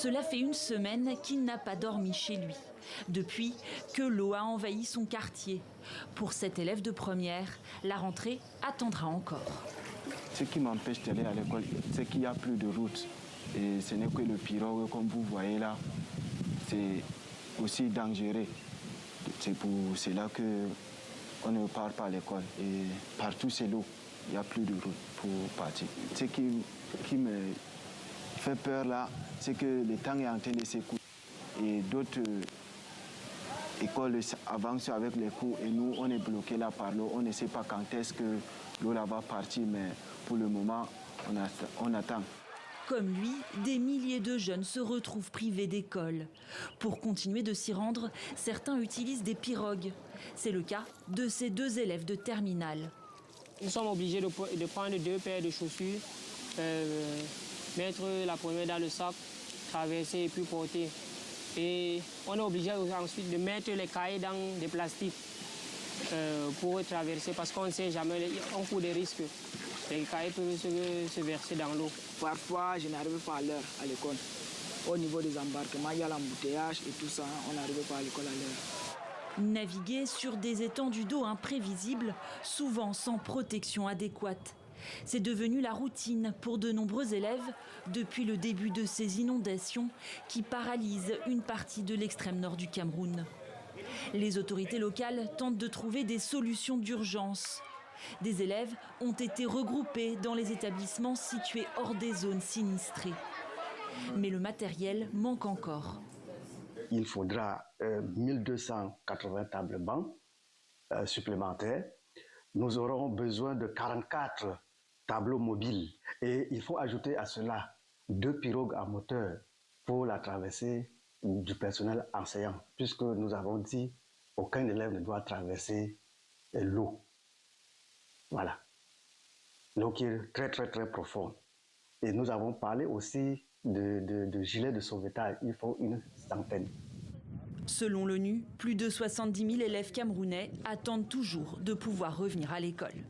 Cela fait une semaine qu'il n'a pas dormi chez lui, depuis que l'eau a envahi son quartier. Pour cet élève de première, la rentrée attendra encore. Ce qui m'empêche d'aller à l'école, c'est qu'il n'y a plus de route. Et ce n'est que le pirogue, comme vous voyez là, c'est aussi dangereux. C'est pour cela qu'on ne part pas à l'école. Et partout c'est l'eau, il n'y a plus de route pour partir. Ce qui me fait peur là, c'est que le temps est en train de s'écouler. Et d'autres écoles avancent avec les cours et nous, on est bloqués là par l'eau. On ne sait pas quand est-ce que l'eau là va partir, mais pour le moment, on attend. Comme lui, des milliers de jeunes se retrouvent privés d'école. Pour continuer de s'y rendre, certains utilisent des pirogues. C'est le cas de ces deux élèves de terminale. Nous sommes obligés de prendre 2 paires de chaussures, mettre la première dans le sac, traverser et puis porter. Et on est obligé ensuite de mettre les cahiers dans des plastiques pour traverser parce qu'on ne sait jamais, on court des risques. Les cahiers peuvent se verser dans l'eau. Parfois, je n'arrive pas à l'heure à l'école. Au niveau des embarquements, il y a l'embouteillage et tout ça, on n'arrive pas à l'école à l'heure. Naviguer sur des étendues d'eau imprévisibles, souvent sans protection adéquate. C'est devenu la routine pour de nombreux élèves depuis le début de ces inondations qui paralysent une partie de l'extrême nord du Cameroun. Les autorités locales tentent de trouver des solutions d'urgence. Des élèves ont été regroupés dans les établissements situés hors des zones sinistrées. Mais le matériel manque encore. Il faudra 1280 tables bancs supplémentaires. Nous aurons besoin de 44 tableaux mobiles. Et il faut ajouter à cela 2 pirogues à moteur pour la traversée du personnel enseignant, puisque nous avons dit qu'aucun élève ne doit traverser l'eau. Voilà. L'eau qui est très, très, très profonde. Et nous avons parlé aussi de gilets de sauvetage. Il faut une centaine. Selon l'ONU, plus de 70 000 élèves camerounais attendent toujours de pouvoir revenir à l'école.